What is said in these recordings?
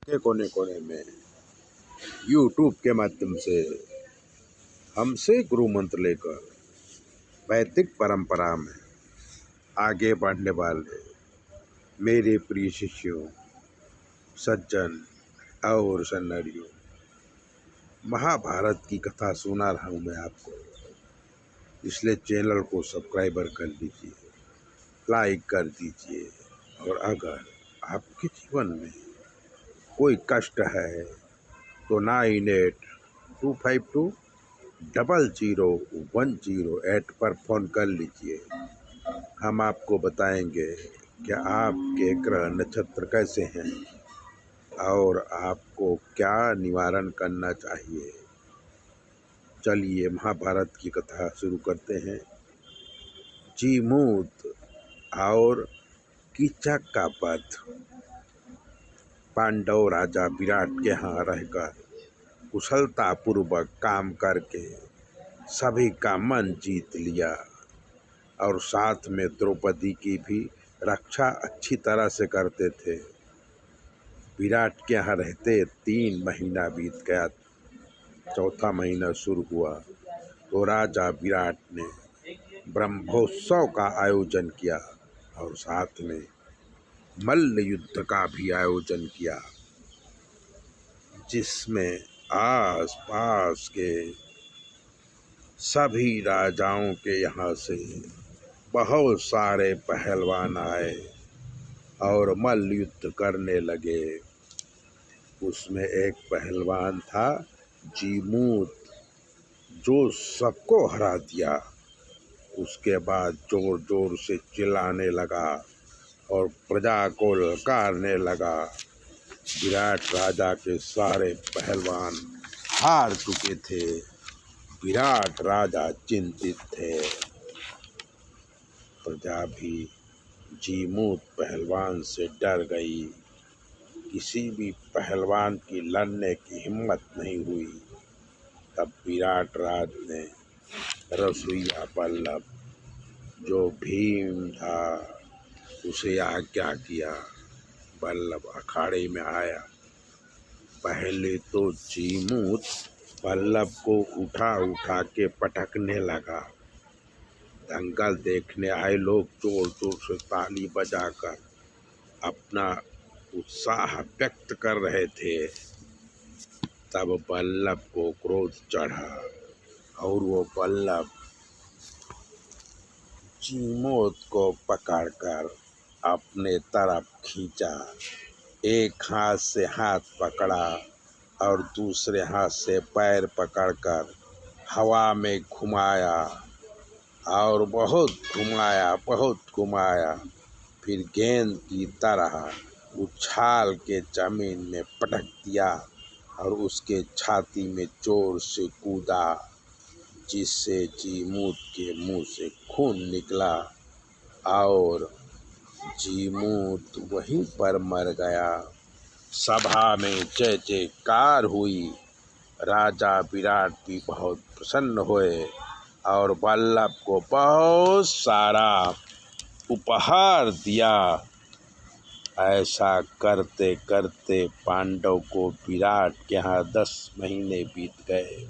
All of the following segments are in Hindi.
के कोने कोने में यूट्यूब के माध्यम से हमसे गुरु मंत्र लेकर वैदिक परंपरा में आगे बढ़ने वाले मेरे प्रिय शिष्यों, सज्जन और सन्नरियों, महाभारत की कथा सुना रहा हूँ मैं आपको, इसलिए चैनल को सब्सक्राइबर कर लीजिए, लाइक कर दीजिए। और अगर आपके जीवन में कोई कष्ट है तो 9825200108 पर फ़ोन कर लीजिए। हम आपको बताएंगे कि आपके ग्रह नक्षत्र कैसे हैं और आपको क्या निवारण करना चाहिए। चलिए महाभारत की कथा शुरू करते हैं। जीमूत और कीचक का वध। पांडव राजा विराट के यहाँ रहकर कुशलता पूर्वक काम करके सभी का मन जीत लिया और साथ में द्रौपदी की भी रक्षा अच्छी तरह से करते थे। विराट के यहाँ रहते 3 महीना बीत गया, चौथा महीना शुरू हुआ तो राजा विराट ने ब्रह्मोत्सव का आयोजन किया और साथ में मल्ल युद्ध का भी आयोजन किया, जिसमें आस पास के सभी राजाओं के यहाँ से बहुत सारे पहलवान आए और मल्ल युद्ध करने लगे। उसमें एक पहलवान था जीमूत, जो सबको हरा दिया। उसके बाद जोर जोर से चिल्लाने लगा और प्रजा को ललकारने लगा। विराट राजा के सारे पहलवान हार चुके थे। विराट राजा चिंतित थे। प्रजा भी जीमूत पहलवान से डर गई। किसी भी पहलवान की लड़ने की हिम्मत नहीं हुई। तब विराट राज ने रसोइया बल्लभ, जो भीम था, उसे आज्ञा किया। बल्लभ अखाड़े में आया। पहले तो जीमूत बल्लभ को उठा उठा के पटकने लगा। दंगल देखने आए लोग जोर जोर से ताली बजाकर अपना उत्साह व्यक्त कर रहे थे। तब बल्लभ को क्रोध चढ़ा और वो बल्लभ जीमूत को पकड़कर अपने तरफ खींचा। एक हाथ से हाथ पकड़ा और दूसरे हाथ से पैर पकड़कर हवा में घुमाया और बहुत घुमाया। फिर गेंद की तरह उछाल के जमीन में पटक दिया और उसके छाती में जोर से कूदा, जिससे जीमूत के मुंह से खून निकला और जीमूत वहीं पर मर गया। सभा में जय जयकार हुई। राजा विराट भी बहुत प्रसन्न हुए और बल्लभ को बहुत सारा उपहार दिया। ऐसा करते करते पांडव को विराट के यहाँ 10 महीने बीत गए।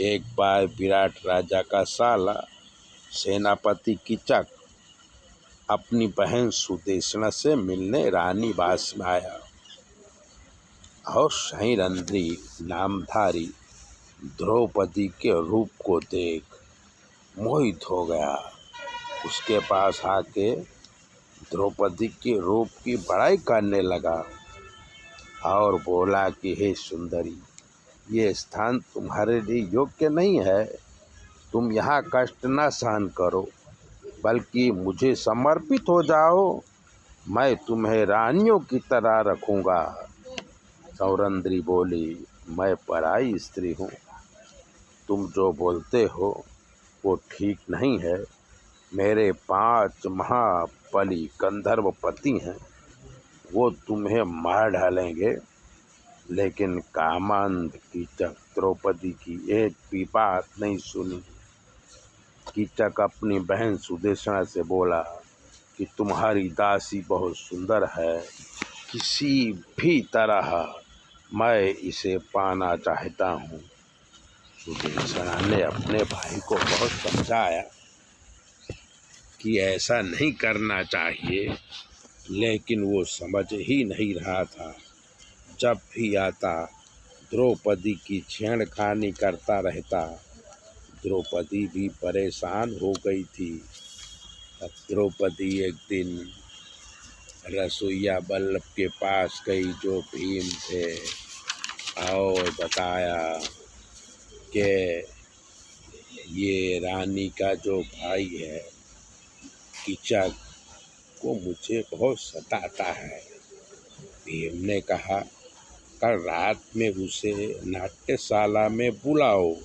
एक बार विराट राजा का साला सेनापति कीचक अपनी बहन सुदेशना से मिलने रानीवास में आया और सहिरंध्री नामधारी द्रौपदी के रूप को देख मोहित हो गया। उसके पास आके द्रौपदी के रूप की बड़ाई करने लगा और बोला कि हे सुंदरी, ये स्थान तुम्हारे लिए योग्य नहीं है। तुम यहाँ कष्ट न सहन करो, बल्कि मुझे समर्पित हो जाओ। मैं तुम्हें रानियों की तरह रखूँगा। सौरंद्री बोली, मैं पराई स्त्री हूँ। तुम जो बोलते हो वो ठीक नहीं है। मेरे 5 महाबली गंधर्व पति हैं, वो तुम्हें मार डालेंगे। लेकिन कामांध कीचक द्रौपदी की एक भी बात नहीं सुनी। कीचक अपनी बहन सुदेशना से बोला कि तुम्हारी दासी बहुत सुंदर है, किसी भी तरह मैं इसे पाना चाहता हूँ। सुदर्शना ने अपने भाई को बहुत समझाया कि ऐसा नहीं करना चाहिए, लेकिन वो समझ ही नहीं रहा था। जब भी आता द्रौपदी की छेड़खानी करता रहता। द्रौपदी भी परेशान हो गई थी। तब द्रौपदी एक दिन रसोइया बल्लभ के पास गई जो भीम थे, और बताया कि ये रानी का जो भाई है कीचक को मुझे बहुत सताता है। भीम ने कहा, कल रात में उसे नाट्यशाला में बुलाओ,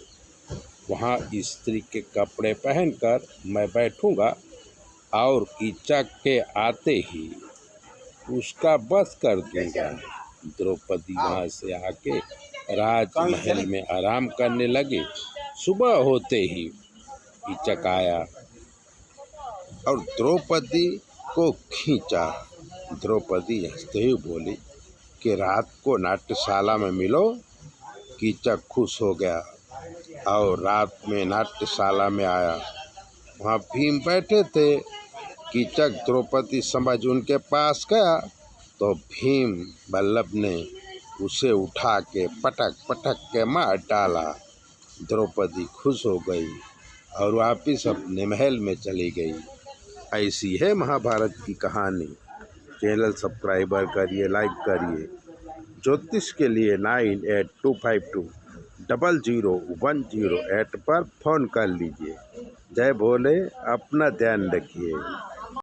वहाँ स्त्री के कपड़े पहनकर मैं बैठूंगा और कीचक के आते ही उसका वध कर दूंगा। द्रौपदी वहाँ से आके राजमहल में आराम करने लगे। सुबह होते ही कीचक आया और द्रौपदी को खींचा। द्रौपदी हंसते हुए बोली कि रात को नाट्यशाला में मिलो। कीचक खुश हो गया और रात में नाट्यशाला में आया। वहाँ भीम बैठे थे। कीचक द्रौपदी समझ उनके पास गया तो भीम बल्लभ ने उसे उठा के पटक पटक के मार डाला। द्रौपदी खुश हो गई और वापिस अपने महल में चली गई। ऐसी है महाभारत की कहानी। चैनल सब्सक्राइबर करिए, लाइक करिए। ज्योतिष के लिए 9825200108 पर फ़ोन कर लीजिए। जय भोले, अपना ध्यान रखिए।